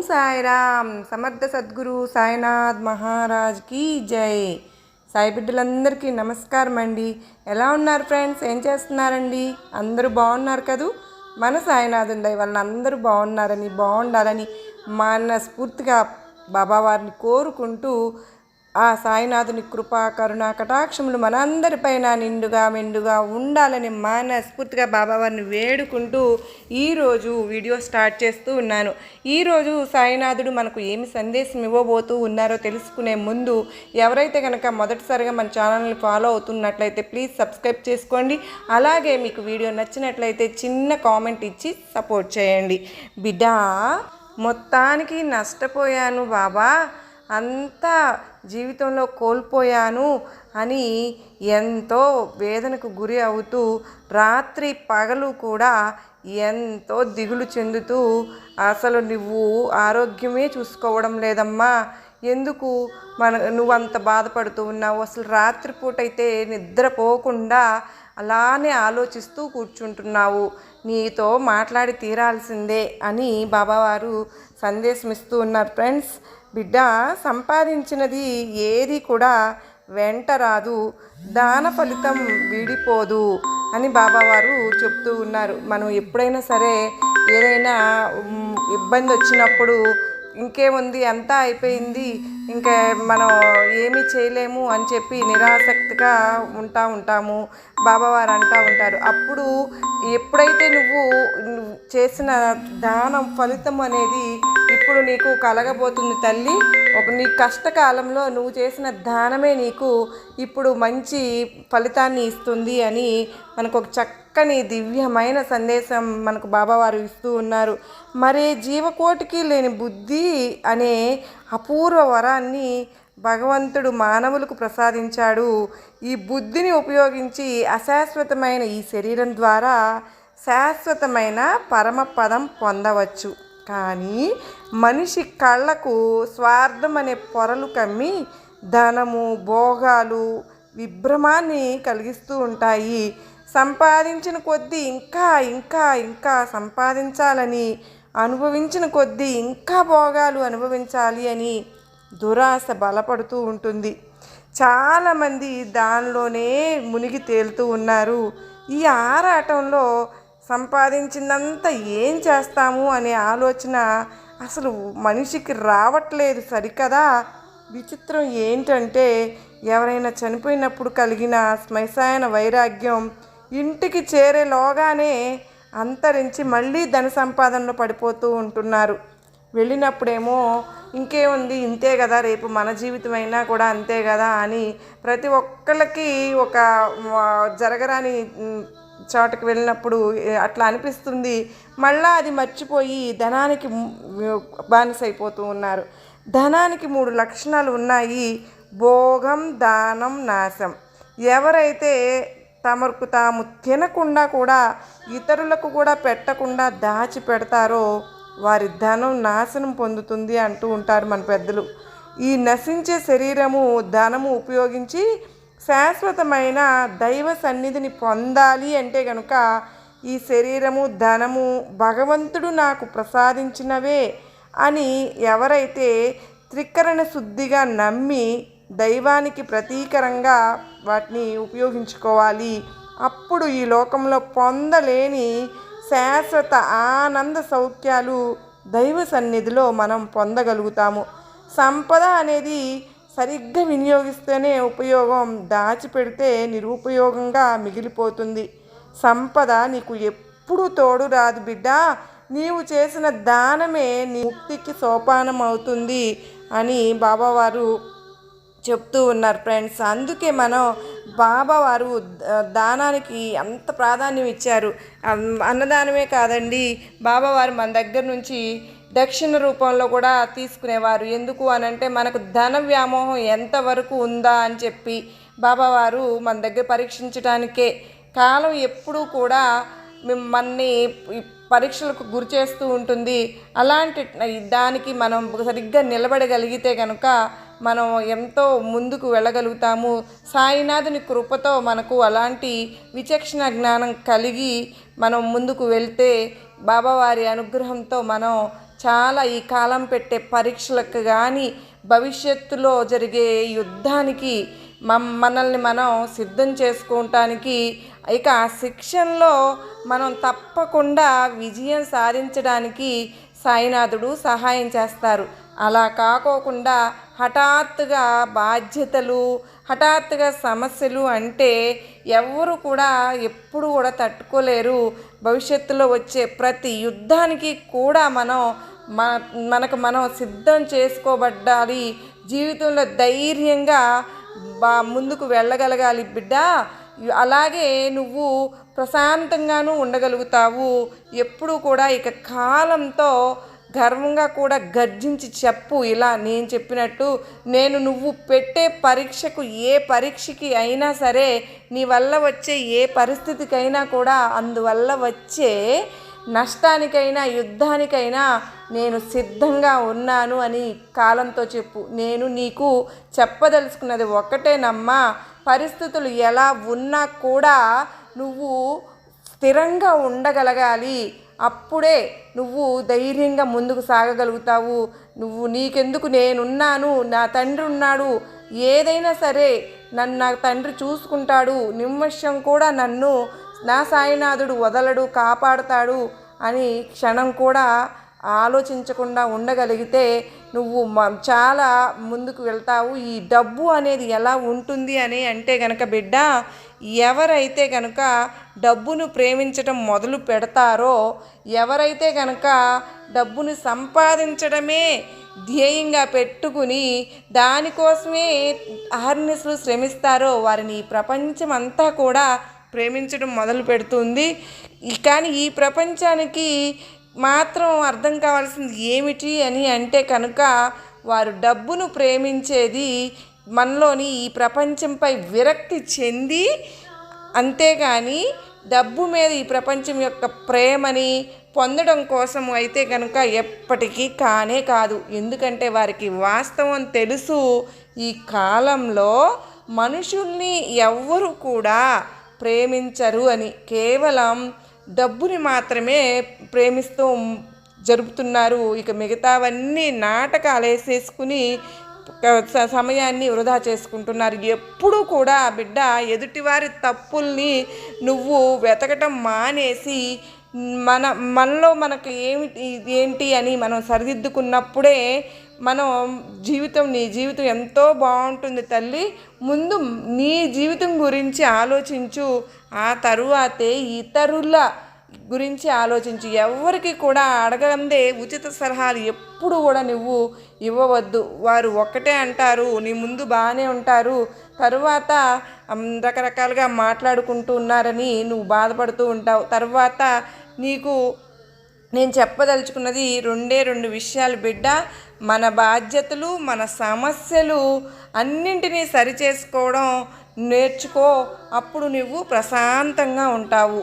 సాయిరామ్. సమర్థ సద్గురు సాయినాథ్ మహారాజ్ కి జై. సాయి బిడ్డలందరికీ నమస్కారం అండి. ఎలా ఉన్నారు ఫ్రెండ్స్? ఏం చేస్తున్నారండి? అందరూ బాగున్నారు కదూ? మన సాయినాథుని దయ వలన అందరూ బాగుండాలని మనస్ఫూర్తిగా బాబావారిని కోరుకుంటూ ఆ సాయినాథుని కృపా కరుణ కటాక్షములు మనందరిపైన నిండుగా మెండుగా ఉండాలని మనస్ఫూర్తిగా బాబావారిని వేడుకుంటూ ఈరోజు వీడియో స్టార్ట్ చేస్తూ ఉన్నాను. ఈరోజు సాయినాథుడు మనకు ఏమి సందేశం ఇవ్వబోతూ ఉన్నారో తెలుసుకునే ముందు ఎవరైతే కనుక మొదటిసారిగా మన ఛానల్ని ఫాలో అవుతున్నట్లయితే ప్లీజ్ సబ్స్క్రైబ్ చేసుకోండి. అలాగే మీకు వీడియో నచ్చినట్లయితే చిన్న కామెంట్ ఇచ్చి సపోర్ట్ చేయండి. బిడ్డా, మొత్తానికి నష్టపోయాను బాబా, అంతా జీవితంలో కోల్పోయాను అని ఎంతో వేదనకు గురి అవుతూ రాత్రి పగలు కూడా ఎంతో దిగులు చెందుతూ అసలు నువ్వు ఆరోగ్యమే చూసుకోవడం లేదమ్మా, ఎందుకు నువ్వంత బాధపడుతూ ఉన్నావు, అసలు రాత్రిపూట అయితే నిద్రపోకుండా అలానే ఆలోచిస్తూ కూర్చుంటున్నావు, నీతో మాట్లాడి తీరాల్సిందే అని బాబావారు సందేశం ఇస్తూ ఉన్నారు. ఫ్రెండ్స్, బిడ్డ, సంపాదించినది ఏది కూడా వెంట రాదు, దాన ఫలితం వీడిపోదు అని బాబావారు చెప్తూ ఉన్నారు. మనం ఎప్పుడైనా సరే ఏదైనా ఇబ్బంది వచ్చినప్పుడు ఇంకేముంది, అంతా అయిపోయింది, ఇంకా మనం ఏమీ చేయలేము అని చెప్పి నిరాసక్తిగా ఉంటాము. బాబావారు అంటూ ఉంటారు, అప్పుడు ఎప్పుడైతే నువ్వు చేసిన దానం ఫలితం అనేది ఇప్పుడు నీకు కలగబోతుంది తల్లి. నీ కష్టకాలంలో నువ్వు చేసిన దానమే నీకు ఇప్పుడు మంచి ఫలితాన్ని ఇస్తుంది అని మనకు ఒక చక్కని దివ్యమైన సందేశం మనకు బాబావారు ఇస్తూ ఉన్నారు. మరే జీవకోటికి లేని బుద్ధి అనే అపూర్వ వరాన్ని భగవంతుడు మానవులకు ప్రసాదించాడు. ఈ బుద్ధిని ఉపయోగించి అశాశ్వతమైన ఈ శరీరం ద్వారా శాశ్వతమైన పరమపదం పొందవచ్చు. కానీ మనిషి కళ్ళకు స్వార్థం అనే పొరలు కమ్మి ధనము, భోగాలు విభ్రమాన్ని కలిగిస్తూ ఉంటాయి. సంపాదించిన కొద్దీ ఇంకా సంపాదించాలని, అనుభవించిన కొద్దీ ఇంకా భోగాలు అనుభవించాలి అని దురాశ బలపడుతూ ఉంటుంది. చాలామంది దానిలోనే మునిగి తేలుతూ ఉన్నారు. ఈ ఆరాటంలో సంపాదించిందంతా ఏం చేస్తాము అనే ఆలోచన అసలు మనిషికి రావట్లేదు సరికదా. విచిత్రం ఏంటంటే, ఎవరైనా చనిపోయినప్పుడు కలిగిన శ్మశాన వైరాగ్యం ఇంటికి చేరేలోగానే అంతరించి మళ్ళీ ధన సంపాదనలో పడిపోతూ ఉంటున్నారు. వెళ్ళినప్పుడేమో ఇంకేముంది, ఇంతే కదా, రేపు మన జీవితం అయినా కూడా అంతే కదా అని ప్రతి ఒక్కళ్ళకి ఒక జరగరాని చోటకి వెళ్ళినప్పుడు అట్లా అనిపిస్తుంది. మళ్ళా అది మర్చిపోయి ధనానికి బానిసైపోతూ ఉన్నారు. ధనానికి 3 లక్షణాలు ఉన్నాయి: భోగం, దానం, నాశం. ఎవరైతే తమకు తాము తినకుండా కూడా ఇతరులకు కూడా పెట్టకుండా దాచి పెడతారో వారి ధనం నాశనం పొందుతుంది అంటూ ఉంటారు మన పెద్దలు. ఈ నశించే శరీరము, ధనము ఉపయోగించి శాశ్వతమైన దైవ సన్నిధిని పొందాలి అంటే కనుక ఈ శరీరము, ధనము భగవంతుడు నాకు ప్రసాదించినవే అని ఎవరైతే త్రికరణ శుద్ధిగా నమ్మి దైవానికి ప్రతీకరంగా వాటిని ఉపయోగించుకోవాలి, అప్పుడు ఈ లోకంలో పొందలేని శాశ్వత ఆనంద సౌఖ్యాలు దైవ సన్నిధిలో మనం పొందగలుగుతాము. సంపద అనేది సరిగ్గా వినియోగిస్తేనే ఉపయోగం, దాచిపెడితే నిరుపయోగంగా మిగిలిపోతుంది. సంపద నీకు ఎప్పుడూ తోడు రాదు బిడ్డ, నీవు చేసిన దానమే నీ ముక్తికి సోపానం అవుతుంది అని బాబావారు చెప్తూ ఉన్నారు. ఫ్రెండ్స్, అందుకే మనం బాబావారు దానానికి అంత ప్రాధాన్యం ఇచ్చారు. అన్నదానమే కాదండి, బాబావారు మన దగ్గర నుంచి దక్షిణ రూపంలో కూడా తీసుకునేవారు. ఎందుకు అనంటే మనకు ధన వ్యామోహం ఎంతవరకు ఉందా అని చెప్పి బాబావారు మన దగ్గర పరీక్షించడానికే. కాలం ఎప్పుడూ కూడా మిమ్మల్ని పరీక్షలకు గురి చేస్తూ ఉంటుంది. అలాంటి దానికి మనం సరిగ్గా నిలబడగలిగితే కనుక మనం ఎంతో ముందుకు వెళ్ళగలుగుతాము. సాయినాథుని కృపతో మనకు అలాంటి విచక్షణ జ్ఞానం కలిగి మనం ముందుకు వెళ్తే బాబావారి అనుగ్రహంతో మనం చాలా ఈ కాలం పెట్టే పరీక్షలకు కానీ భవిష్యత్తులో జరిగే యుద్ధానికి మనల్ని మనం సిద్ధం చేసుకోవటానికి ఇక ఆ శిక్షణలో మనం తప్పకుండా విజయం సాధించడానికి సాయినాథుడు సహాయం చేస్తారు. అలా కాకోకుండా హఠాత్తుగా బాధ్యతలు, హఠాత్తుగా సమస్యలు అంటే ఎవరు కూడా ఎప్పుడు కూడా తట్టుకోలేరు. భవిష్యత్తులో వచ్చే ప్రతి యుద్ధానికి కూడా మనకు మనం సిద్ధం చేసుకోబడాలి. జీవితంలో ధైర్యంగా ముందుకు వెళ్ళగలగాలి బిడ్డ. అలాగే నువ్వు ప్రశాంతంగానూ ఉండగలుగుతావు. ఎప్పుడు కూడా ఇక కాలంతో గర్వంగా కూడా గర్జించి చెప్పు. ఇలా నేను చెప్పినట్టు నువ్వు పెట్టే పరీక్షకు ఏ పరీక్షకి అయినా సరే, నీ వల్ల వచ్చే ఏ పరిస్థితికైనా కూడా, అందువల్ల వచ్చే నష్టానికైనా యుద్ధానికైనా నేను సిద్ధంగా ఉన్నాను అని కాలంతో చెప్పు. నేను నీకు చెప్పదలుచుకున్నది ఒక్కటేనమ్మా, పరిస్థితులు ఎలా ఉన్నా కూడా నువ్వు స్థిరంగా ఉండగలగాలి. అప్పుడే నువ్వు ధైర్యంగా ముందుకు సాగగలుగుతావు. నీకెందుకు, నేనున్నాను, నా తండ్రి ఉన్నాడు, ఏదైనా సరే నా తండ్రి చూసుకుంటాడు, నిమిషం కూడా నన్ను నా సాయినాథుడు వదలడు, కాపాడుతాడు అని క్షణం కూడా ఆలోచించకుండా ఉండగలిగితే నువ్వు చాలా ముందుకు వెళ్తావు. ఈ డబ్బు అనేది ఎలా ఉంటుంది అని అంటే కనుక బిడ్డ, ఎవరైతే కనుక డబ్బును ప్రేమించడం మొదలు పెడతారో, ఎవరైతే కనుక డబ్బును సంపాదించడమే ధ్యేయంగా పెట్టుకుని దానికోసమే అహర్నిశలు శ్రమిస్తారో వారిని ఈ ప్రపంచం అంతా కూడా ప్రేమించడం మొదలు పెడుతుంది. కానీ ఈ ప్రపంచానికి మాత్రం అర్థం కావాల్సింది ఏమిటి అని అంటే కనుక, వారు డబ్బును ప్రేమించేది మనలోని ఈ ప్రపంచంపై విరక్తి చెంది, అంతేగాని డబ్బు మీద ఈ ప్రపంచం యొక్క ప్రేమని పొందడం కోసం అయితే కనుక ఎప్పటికీ కానే కాదు. ఎందుకంటే వారికి వాస్తవం తెలుసు, ఈ కాలంలో మనుషుల్ని ఎవ్వరు కూడా ప్రేమించరు అని. కేవలం డబ్బుని మాత్రమే ప్రేమిస్తూ జరుపుతున్నారు. ఇక మిగతావన్నీ నాటకాలు వేసేసుకుని సమయాన్ని వృధా చేసుకుంటున్నారు. ఎప్పుడూ కూడా బిడ్డ, ఎదుటివారి తప్పుల్ని నువ్వు వెతకటం మానేసి మనలో మనకు ఏంటి అని మనం సరిదిద్దుకున్నప్పుడే నీ జీవితం ఎంతో బాగుంటుంది తల్లి. ముందు నీ జీవితం గురించి ఆలోచించు, ఆ తరువాతే ఇతరుల గురించి ఆలోచించు. ఎవరికి కూడా అడగందే ఉచిత సలహాలు ఎప్పుడు కూడా నువ్వు ఇవ్వవద్దు. వారు ఒక్కటే అంటారు, నీ ముందు బాగానే ఉంటారు, తరువాత రకరకాలుగా మాట్లాడుకుంటూ ఉన్నారని నువ్వు బాధపడుతూ ఉంటావు. తర్వాత నేను చెప్పదలుచుకున్నది రెండు విషయాలు బిడ్డ. మన బాధ్యతలు, మన సమస్యలు అన్నింటినీ సరిచేసుకోవడం నేర్చుకో. అప్పుడు నువ్వు ప్రశాంతంగా ఉంటావు.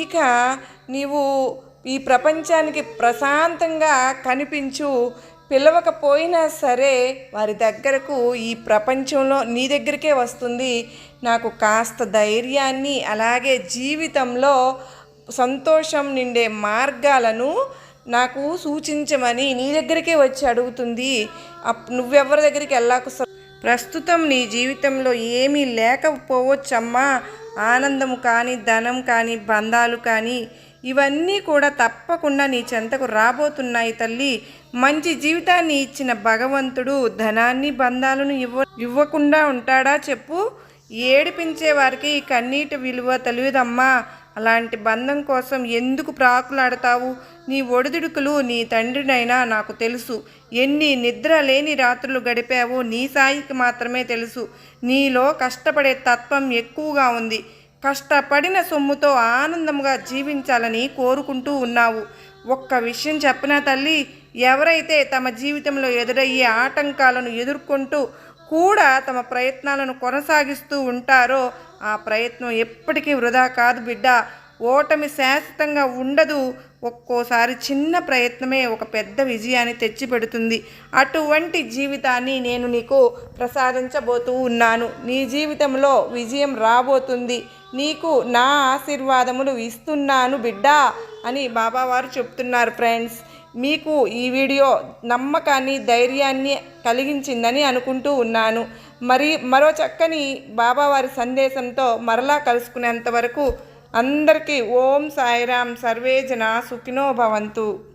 ఇక నీవు ఈ ప్రపంచానికి ప్రశాంతంగా కనిపించు. పిలవకపోయినా సరే వారి దగ్గరకు ఈ ప్రపంచంలో నీ దగ్గరికే వస్తుంది. నాకు కాస్త ధైర్యాన్ని, అలాగే జీవితంలో సంతోషం నిండే మార్గాలను నాకు సూచించమని నీ దగ్గరికే వచ్చి అడుగుతుంది. నువ్వెవరి దగ్గరికి వెళ్ళాకు. ప్రస్తుతం నీ జీవితంలో ఏమీ లేకపోవచ్చమ్మా. ఆనందము కానీ, ధనం కానీ, బంధాలు కానీ, ఇవన్నీ కూడా తప్పకుండా నీ చెంతకు రాబోతున్నాయి తల్లి. మంచి జీవితాన్ని ఇచ్చిన భగవంతుడు ధనాన్ని, బంధాలను ఇవ్వకుండా ఉంటాడా చెప్పు? ఏడిపించే వారికి కన్నీటి విలువ తెలియదమ్మా. అలాంటి బంధం కోసం ఎందుకు ప్రాకులాడతావు? నీ ఒడిదుడుకులు నీ తండ్రినైనా నాకు తెలుసు. ఎన్ని నిద్ర లేని రాత్రులు గడిపావో నీ సాయికి మాత్రమే తెలుసు. నీలో కష్టపడే తత్వం ఎక్కువగా ఉంది. కష్టపడిన సొమ్ముతో ఆనందంగా జీవించాలని కోరుకుంటూ ఉన్నావు. ఒక్క విషయం చెప్పనా తల్లి, ఎవరైతే తమ జీవితంలో ఎదురయ్యే ఆటంకాలను ఎదుర్కొంటూ కూడా తమ ప్రయత్నాలను కొనసాగిస్తూ ఉంటారో ఆ ప్రయత్నం ఎప్పటికీ వృధా కాదు బిడ్డ. ఓటమి శాశ్వతంగా ఉండదు. ఒక్కోసారి చిన్న ప్రయత్నమే ఒక పెద్ద విజయాన్ని తెచ్చిపెడుతుంది. అటువంటి జీవితాన్ని నేను నీకు ప్రసాదించబోతూ ఉన్నాను. నీ జీవితంలో విజయం రాబోతుంది. నీకు నా ఆశీర్వాదములు ఇస్తున్నాను బిడ్డ అని బాబావారు చెప్తున్నారు. ఫ్రెండ్స్, మీకు ఈ వీడియో నమ్మకాన్ని, ధైర్యాన్ని కలిగించిందని అనుకుంటూ ఉన్నాను. మరో చక్కని బాబావారి సందేశంతో మరలా కలుసుకునేంత వరకు అందరికీ ఓం సాయిరాం. సర్వే జనా సుఖినో భవంతు.